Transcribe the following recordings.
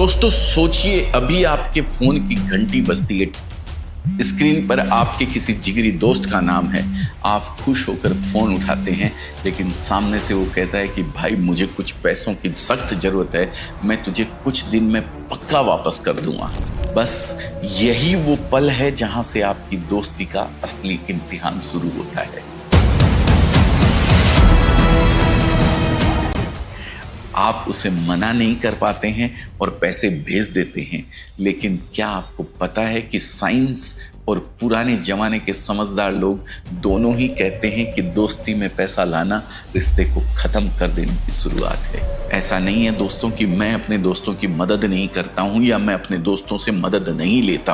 दोस्तों सोचिए, अभी आपके फोन की घंटी बजती है, स्क्रीन पर आपके किसी जिगरी दोस्त का नाम है। आप खुश होकर फोन उठाते हैं, लेकिन सामने से वो कहता है कि भाई मुझे कुछ पैसों की सख्त जरूरत है, मैं तुझे कुछ दिन में पक्का वापस कर दूंगा। बस यही वो पल है जहां से आपकी दोस्ती का असली इम्तिहान शुरू होता है। आप उसे मना नहीं कर पाते हैं और पैसे भेज देते हैं, लेकिन क्या आपको पता है कि साइंस और पुराने जमाने के समझदार लोग दोनों ही कहते हैं कि दोस्ती में पैसा लाना रिश्ते को खत्म कर देने की शुरुआत है। ऐसा नहीं है दोस्तों कि मैं अपने दोस्तों की मदद नहीं करता हूं या मैं अपने दोस्तों से मदद नहीं लेता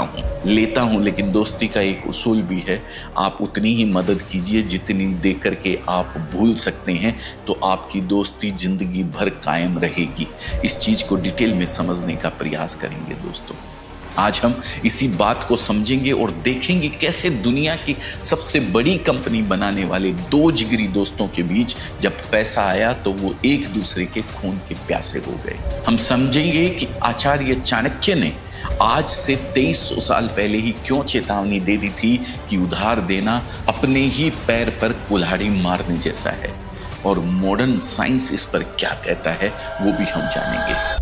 हूं, लेकिन दोस्ती का एक उसूल भी है। आप उतनी ही मदद कीजिए जितनी दे करके आप भूल सकते हैं, तो आपकी दोस्ती जिंदगी भर कायम रहेगी। इस चीज को डिटेल में समझने का प्रयास करेंगे दोस्तों। आज हम इसी बात को समझेंगे और देखेंगे कैसे दुनिया की सबसे बड़ी कंपनी बनाने वाले दो जिगरी दोस्तों के बीच जब पैसा आया तो वो एक दूसरे के खून के प्यासे हो गए। हम समझेंगे कि आचार्य चाणक्य ने आज से 2300 साल पहले ही क्यों चेतावनी दे दी थी कि उधार देना अपने ही पैर पर कुल्हाड़ी मारने जैसा है, और मॉडर्न साइंस इस पर क्या कहता है वो भी हम जानेंगे।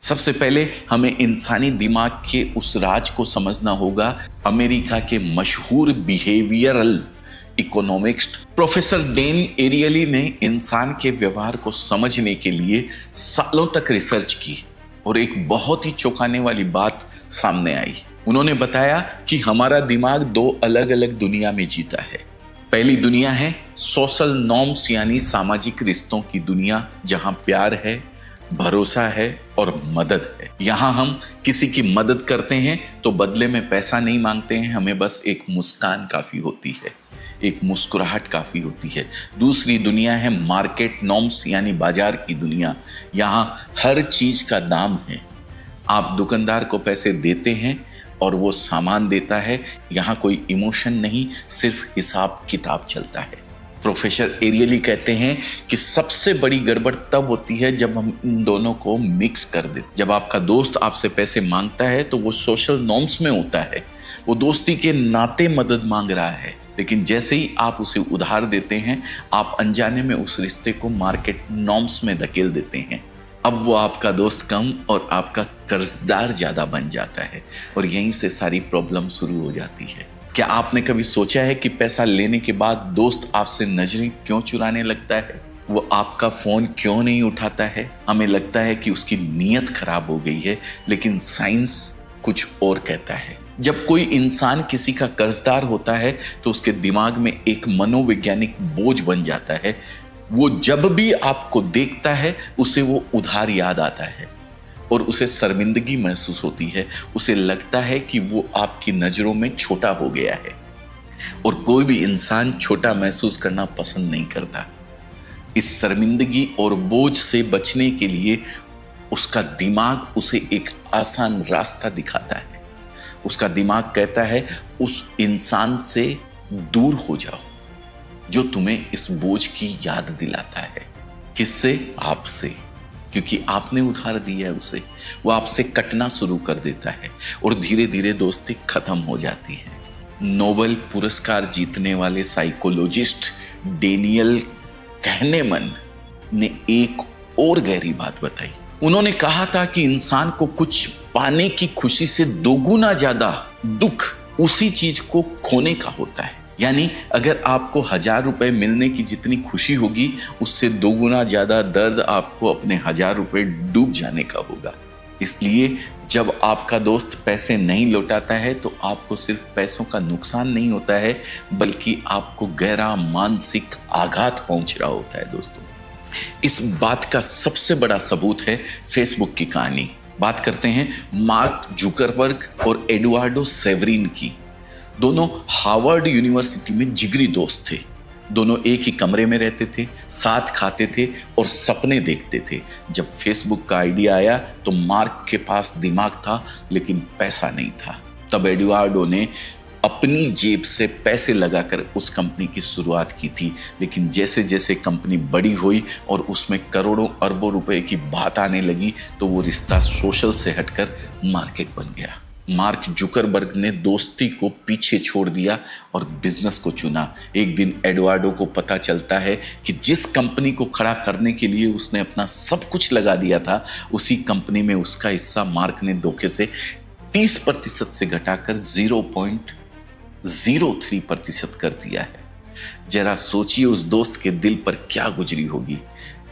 सबसे पहले हमें इंसानी दिमाग के उस राज को समझना होगा। अमेरिका के मशहूर behavioural economist professor Dan Ariely ने इंसान के व्यवहार को समझने के लिए सालों तक रिसर्च की और एक बहुत ही चौंकाने वाली बात सामने आई। उन्होंने बताया कि हमारा दिमाग दो अलग अलग दुनिया में जीता है। पहली दुनिया है सोशल नॉर्म्स यानी सामाजिक रिश्तों की दुनिया, जहां प्यार है, भरोसा है और मदद है। यहां हम किसी की मदद करते हैं तो बदले में पैसा नहीं मांगते हैं, हमें बस एक मुस्कान काफी होती है, एक मुस्कुराहट काफी होती है। दूसरी दुनिया है मार्केट नॉर्म्स यानी बाजार की दुनिया। यहां हर चीज का दाम है। आप दुकानदार को पैसे देते हैं और वो सामान देता है। यहां कोई इमोशन नहीं, सिर्फ हिसाब किताब चलता है। प्रोफेसर एरियली कहते हैं कि सबसे बड़ी गड़बड़ तब होती है जब हम इन दोनों को मिक्स कर देते। जब आपका दोस्त आपसे पैसे मांगता है तो वो सोशल नॉर्म्स में होता है, वो दोस्ती के नाते मदद मांग रहा है, लेकिन जैसे ही आप उसे उधार देते हैं आप अनजाने में उस रिश्ते को मार्केट नॉर्म्स में धकेल देते हैं। अब वो आपका दोस्त कम और आपका कर्जदार ज्यादा बन जाता है और यहीं से सारी प्रॉब्लम शुरू हो जाती है। क्या आपने कभी सोचा है कि पैसा लेने के बाद दोस्त आपसे नजरें क्यों चुराने लगता है? वो आपका फोन क्यों नहीं उठाता है? हमें लगता है कि उसकी नीयत खराब हो गई है, लेकिन साइंस कुछ और कहता है। जब कोई इंसान किसी का कर्जदार होता है तो उसके दिमाग में एक मनोवैज्ञानिक बोझ बन जाता है। वो जब भी आपको देखता है उसे वो उधार याद आता है और उसे शर्मिंदगी महसूस होती है। उसे लगता है कि वो आपकी नजरों में छोटा हो गया है, और कोई भी इंसान छोटा महसूस करना पसंद नहीं करता। इस शर्मिंदगी और बोझ से बचने के लिए उसका दिमाग उसे एक आसान रास्ता दिखाता है। उसका दिमाग कहता है उस इंसान से दूर हो जाओ जो तुम्हें इस बोझ की याद दिलाता है। किससे? आपसे, क्योंकि आपने उधार दिया है उसे। वो आपसे कटना शुरू कर देता है और धीरे धीरे दोस्ती खत्म हो जाती है। नोबेल पुरस्कार जीतने वाले साइकोलॉजिस्ट डेनियल कहनेमन ने एक और गहरी बात बताई। उन्होंने कहा था कि इंसान को कुछ पाने की खुशी से दोगुना ज्यादा दुख उसी चीज को खोने का होता है। यानी अगर आपको 1000 रुपए मिलने की जितनी खुशी होगी, उससे दोगुना ज्यादा दर्द आपको अपने 1000 रुपए डूब जाने का होगा। इसलिए जब आपका दोस्त पैसे नहीं लौटाता है तो आपको सिर्फ पैसों का नुकसान नहीं होता है, बल्कि आपको गहरा मानसिक आघात पहुंच रहा होता है दोस्तों। इस बात का सबसे बड़ा सबूत है फेसबुक की कहानी। बात करते हैं मार्क जुकरबर्ग और एडुआर्डो सेवरिन की। दोनों हार्वर्ड यूनिवर्सिटी में जिगरी दोस्त थे। दोनों एक ही कमरे में रहते थे, साथ खाते थे और सपने देखते थे। जब फेसबुक का आइडिया आया तो मार्क के पास दिमाग था लेकिन पैसा नहीं था। तब एडुआर्डो ने अपनी जेब से पैसे लगाकर उस कंपनी की शुरुआत की थी, लेकिन जैसे जैसे कंपनी बड़ी हुई और उसमें करोड़ों अरबों रुपए की बात आने लगी तो वो रिश्ता सोशल से हटकर मार्केट बन गया। मार्क जुकरबर्ग ने दोस्ती को पीछे छोड़ दिया और बिजनेस को चुना। एक दिन एडवार्डो को पता चलता है कि जिस कंपनी को खड़ा करने के लिए उसने अपना सब कुछ लगा दिया था, उसी कंपनी में उसका हिस्सा मार्क ने धोखे से 30% से घटाकर 0.03% कर दिया है। जरा सोचिए उस दोस्त के दिल पर क्या गुजरी होगी।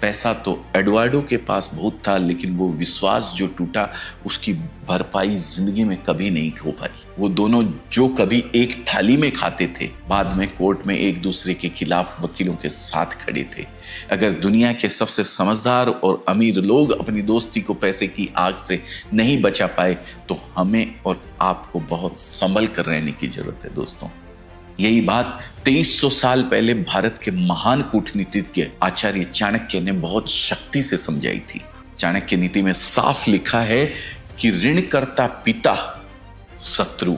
पैसा तो एडवार्डो के पास बहुत था, लेकिन वो विश्वास जो टूटा उसकी भरपाई जिंदगी में कभी नहीं हो पाई। वो दोनों जो कभी एक थाली में खाते थे, बाद में कोर्ट में एक दूसरे के खिलाफ वकीलों के साथ खड़े थे। अगर दुनिया के सबसे समझदार और अमीर लोग अपनी दोस्ती को पैसे की आग से नहीं बचा पाए, तो हमें और आपको बहुत संभल कर रहने की जरूरत है दोस्तों। यही बात 2300 साल पहले भारत के महान कूटनीतिज्ञ आचार्य चाणक्य ने बहुत शक्ति से समझाई थी। चाणक्य नीति में साफ लिखा है कि ऋणकर्ता पिता शत्रु,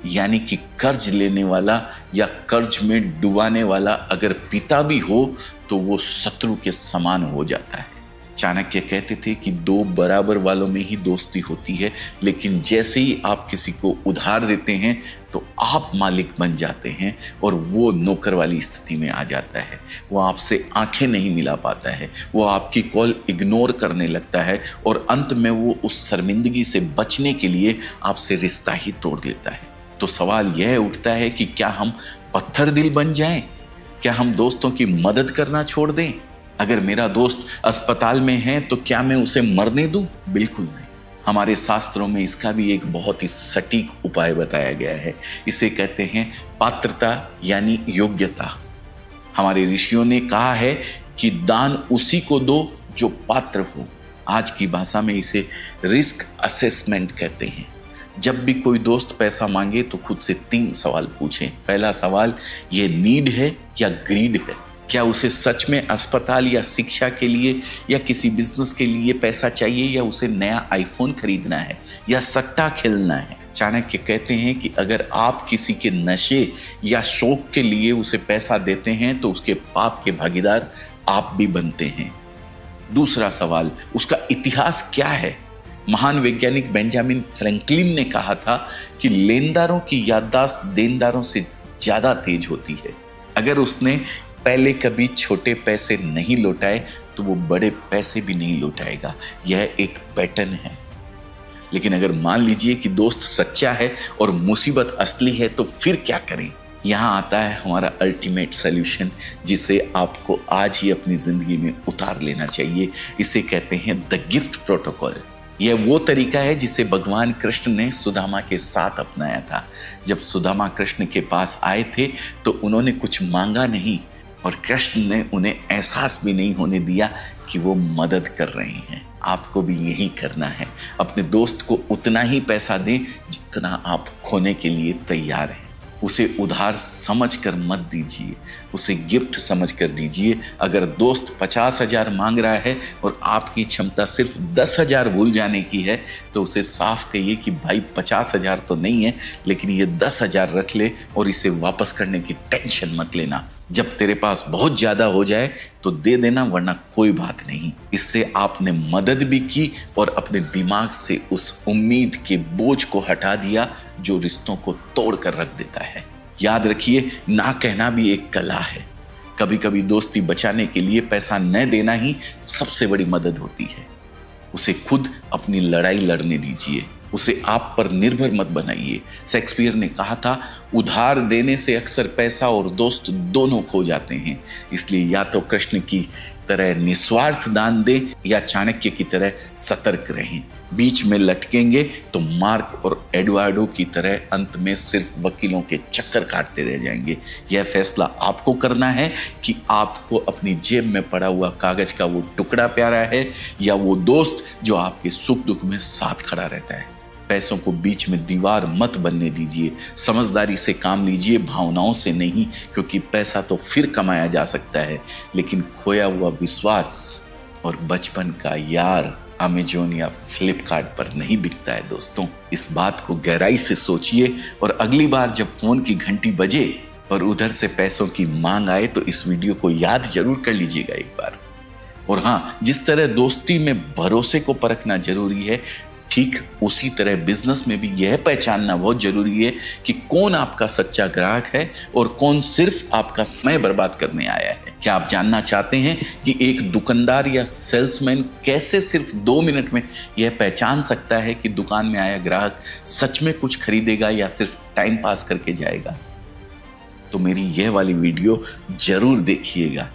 यानी कि कर्ज लेने वाला या कर्ज में डुबाने वाला अगर पिता भी हो तो वो शत्रु के समान हो जाता है। चाणक्य कहते थे कि दो बराबर वालों में ही दोस्ती होती है, लेकिन जैसे ही आप किसी को उधार देते हैं तो आप मालिक बन जाते हैं और वो नौकर वाली स्थिति में आ जाता है। वो आपसे आंखें नहीं मिला पाता है, वो आपकी कॉल इग्नोर करने लगता है और अंत में वो उस शर्मिंदगी से बचने के लिए आपसे रिश्ता ही तोड़ लेता है। तो सवाल यह उठता है कि क्या हम पत्थर दिल बन जाएं? क्या हम दोस्तों की मदद करना छोड़ दें? अगर मेरा दोस्त अस्पताल में है तो क्या मैं उसे मरने दूं? बिल्कुल नहीं। हमारे शास्त्रों में इसका भी एक बहुत ही सटीक उपाय बताया गया है। इसे कहते हैं पात्रता यानी योग्यता। हमारे ऋषियों ने कहा है कि दान उसी को दो जो पात्र हो। आज की भाषा में इसे रिस्क असेसमेंट कहते हैं। जब भी कोई दोस्त पैसा मांगे तो खुद से 3 सवाल पूछें। पहला सवाल, ये नीड है या ग्रीड है? क्या उसे सच में अस्पताल या शिक्षा के लिए या किसी बिजनेस के लिए पैसा चाहिए, या उसे नया आईफोन खरीदना है या सट्टा खेलना है? चाणक्य कहते हैं कि अगर आप किसी के नशे या शौक के लिए उसे पैसा देते हैं तो उसके पाप के भागीदार आप भी बनते हैं। दूसरा सवाल, उसका इतिहास क्या है? महान वैज्ञानिक बेंजामिन फ्रैंकलिन ने कहा था कि लेनदारों की याददाश्त देनदारों से ज्यादा तेज होती है। अगर उसने पहले कभी छोटे पैसे नहीं लौटाए तो वो बड़े पैसे भी नहीं लौटाएगा। यह एक पैटर्न है। लेकिन अगर मान लीजिए कि दोस्त सच्चा है और मुसीबत असली है तो फिर क्या करें? यहाँ आता है हमारा अल्टीमेट सॉल्यूशन, जिसे आपको आज ही अपनी जिंदगी में उतार लेना चाहिए। इसे कहते हैं द गिफ्ट प्रोटोकॉल। यह वो तरीका है जिसे भगवान कृष्ण ने सुदामा के साथ अपनाया था। जब सुदामा कृष्ण के पास आए थे तो उन्होंने कुछ मांगा नहीं और कृष्ण ने उन्हें एहसास भी नहीं होने दिया कि वो मदद कर रहे हैं। आपको भी यही करना है। अपने दोस्त को उतना ही पैसा दें जितना आप खोने के लिए तैयार हैं। उसे उधार समझकर मत दीजिए, उसे गिफ्ट समझकर दीजिए। अगर दोस्त 50,000 मांग रहा है और आपकी क्षमता सिर्फ 10,000 भूल जाने की है तो उसे साफ कहिए कि भाई 50,000 तो नहीं है, लेकिन ये 10,000 रख ले और इसे वापस करने की टेंशन मत लेना। जब तेरे पास बहुत ज्यादा हो जाए तो दे देना, वरना कोई बात नहीं। इससे आपने मदद भी की और अपने दिमाग से उस उम्मीद के बोझ को हटा दिया जो रिश्तों को तोड़ कर रख देता है। याद रखिए, ना कहना भी एक कला है। कभी कभी दोस्ती बचाने के लिए पैसा न देना ही सबसे बड़ी मदद होती है। उसे खुद अपनी लड़ाई लड़ने दीजिए, उसे आप पर निर्भर मत बनाइए। शेक्सपियर ने कहा था, उधार देने से अक्सर पैसा और दोस्त दोनों खो जाते हैं। इसलिए या तो कृष्ण की तरह निस्वार्थ दान दें या चाणक्य की तरह सतर्क रहें। बीच में लटकेंगे तो मार्क और एडवार्डो की तरह अंत में सिर्फ वकीलों के चक्कर काटते रह जाएंगे। यह फैसला आपको करना है कि आपको अपनी जेब में पड़ा हुआ कागज का वो टुकड़ा प्यारा है या वो दोस्त जो आपके सुख दुख में साथ खड़ा रहता है। पैसों को बीच में दीवार मत बनने दीजिए। समझदारी से काम लीजिए, भावनाओं से नहीं, क्योंकि पैसा तो फिर कमाया जा सकता है, लेकिन खोया हुआ विश्वास और बचपन का यार अमेजोन या फ्लिपकार्ट पर नहीं बिकता है दोस्तों। इस बात को गहराई से सोचिए और अगली बार जब फोन की घंटी बजे और उधर से पैसों की मांग आए तो इस वीडियो को याद जरूर कर लीजिएगा एक बार। और हाँ, जिस तरह दोस्ती में भरोसे को परखना जरूरी है, ठीक उसी तरह बिजनेस में भी यह पहचानना बहुत जरूरी है कि कौन आपका सच्चा ग्राहक है और कौन सिर्फ आपका समय बर्बाद करने आया है। क्या आप जानना चाहते हैं कि एक दुकानदार या सेल्समैन कैसे सिर्फ 2 मिनट में यह पहचान सकता है कि दुकान में आया ग्राहक सच में कुछ खरीदेगा या सिर्फ टाइम पास करके जाएगा? तो मेरी यह वाली वीडियो जरूर देखिएगा।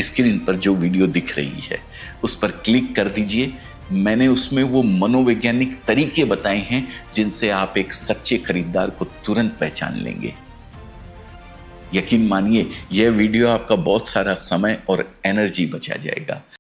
स्क्रीन पर जो वीडियो दिख रही है उस पर क्लिक कर दीजिए। मैंने उसमें वो मनोवैज्ञानिक तरीके बताए हैं जिनसे आप एक सच्चे खरीदार को तुरंत पहचान लेंगे। यकीन मानिए, यह वीडियो आपका बहुत सारा समय और एनर्जी बचा जाएगा।